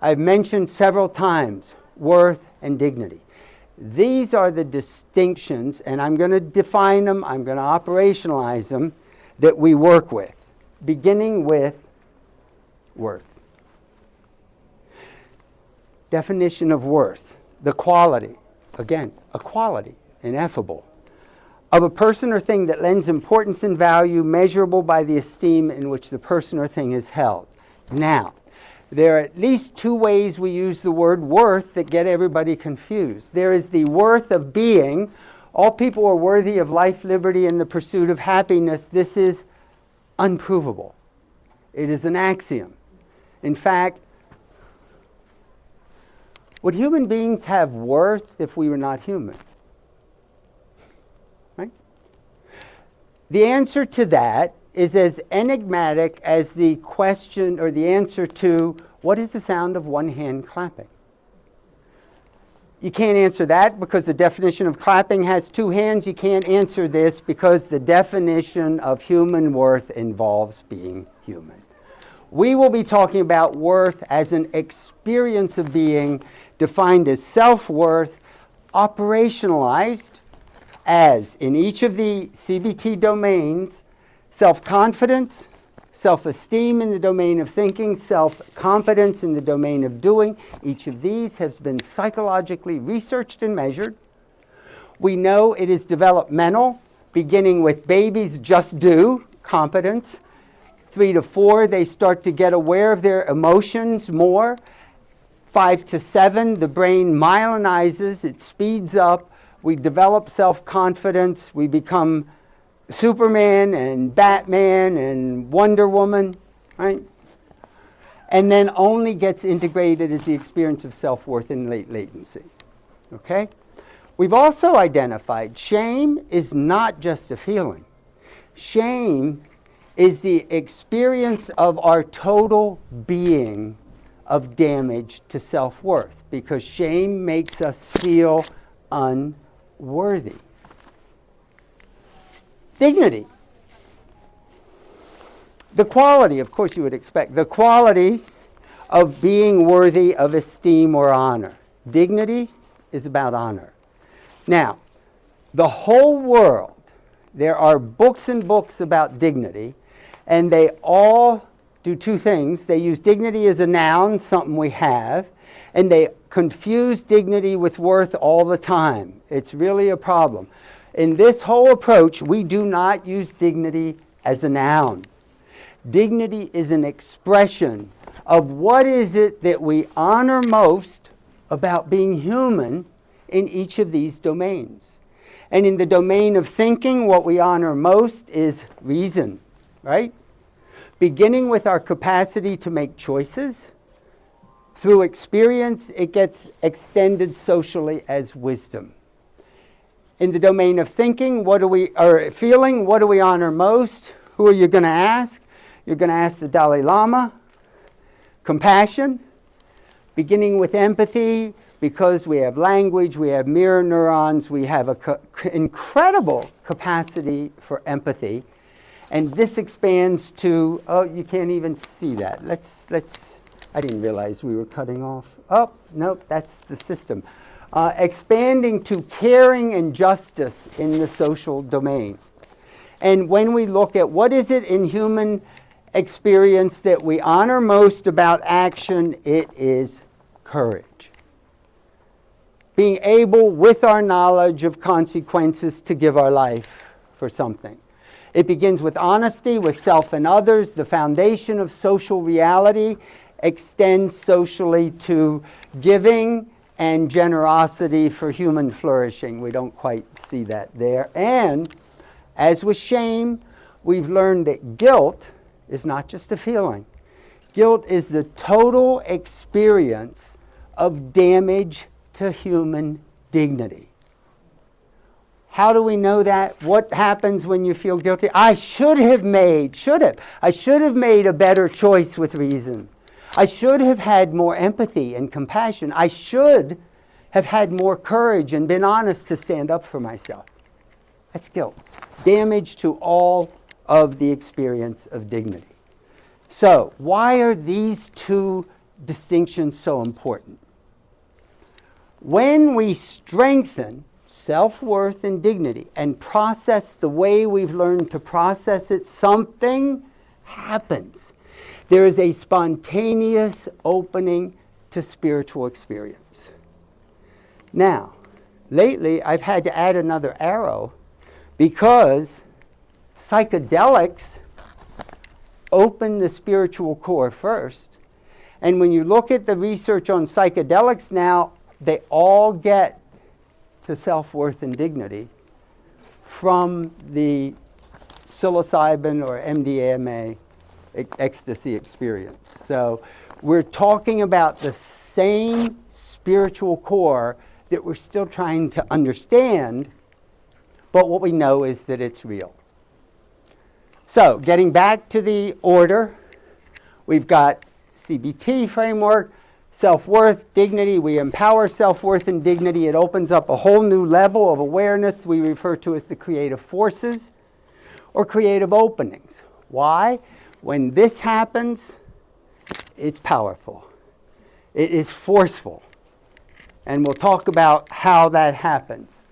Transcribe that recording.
I've mentioned several times worth and dignity. These are the distinctions, and I'm going to define them, I'm going to operationalize them, that we work with, beginning with worth. Definition of worth, the quality, again, a quality, ineffable, of a person or thing that lends importance and value measurable by the esteem in which the person or thing is held. Now, there are at least two ways we use the word worth that get everybody confused. There is the worth of being. All people are worthy of life, liberty, and the pursuit of happiness. This is unprovable. It is an axiom. In fact, would human beings have worth if we were not human? Right? The answer to that is as enigmatic as the question or the answer to what is the sound of one hand clapping? You can't answer that because the definition of clapping has two hands. You can't answer this because the definition of human worth involves being human. We will be talking about worth as an experience of being defined as self-worth, operationalized as, in each of the CBT domains, self-confidence, self-esteem in the domain of thinking, self-competence in the domain of doing. Each of these has been psychologically researched and measured. We know it is developmental, beginning with babies just do, competence. 3 to 4, they start to get aware of their emotions more. 5 to 7, the brain myelinizes, it speeds up. We develop self-confidence, we become Superman and Batman and Wonder Woman, right? And then only gets integrated as the experience of self-worth in late latency, okay? We've also identified shame is not just a feeling. Shame is the experience of our total being of damage to self-worth, because shame makes us feel unworthy. Dignity. The quality, of course you would expect, the quality of being worthy of esteem or honor. Dignity is about honor. Now, the whole world, there are books and books about dignity, and they all do two things. They use dignity as a noun, something we have, and they confuse dignity with worth all the time. It's really a problem. In this whole approach, we do not use dignity as a noun. Dignity is an expression of what is it that we honor most about being human in each of these domains. And in the domain of thinking, what we honor most is reason, right? Beginning with our capacity to make choices. Through experience, it gets extended socially as wisdom. In the domain of thinking, feeling, what do we honor most? Who are you going to ask? You're going to ask the Dalai Lama. Compassion, beginning with empathy, because we have language, we have mirror neurons, we have an incredible capacity for empathy. And this expands to, oh, you can't even see that. I didn't realize we were cutting off. Oh, nope, that's the system. Expanding to caring and justice in the social domain. And when we look at what is it in human experience that we honor most about action, it is courage. Being able, with our knowledge of consequences, to give our life for something. It begins with honesty with self and others. The foundation of social reality extends socially to giving and generosity for human flourishing. We don't quite see that there. And as with shame, we've learned that guilt is not just a feeling. Guilt is the total experience of damage to human dignity. How do we know that? What happens when you feel guilty? I should have made a better choice with reason. I should have had more empathy and compassion. I should have had more courage and been honest to stand up for myself. That's guilt. Damage to all of the experience of dignity. So, why are these two distinction so important. When we strengthen self-worth and dignity and process the way we've learned to process it, something happens. There is a spontaneous opening to spiritual experience. Now, lately I've had to add another arrow because psychedelics open the spiritual core first. And when you look at the research on psychedelics now, they all get to self-worth and dignity from the psilocybin or MDMA ecstasy experience. So we're talking about the same spiritual core that we're still trying to understand, but what we know is that it's real. So getting back to the order, we've got CBT framework, self-worth, dignity. We empower self-worth and dignity. It opens up a whole new level of awareness we refer to as the creative forces or creative openings. Why? When this happens, it's powerful. It is forceful. And we'll talk about how that happens.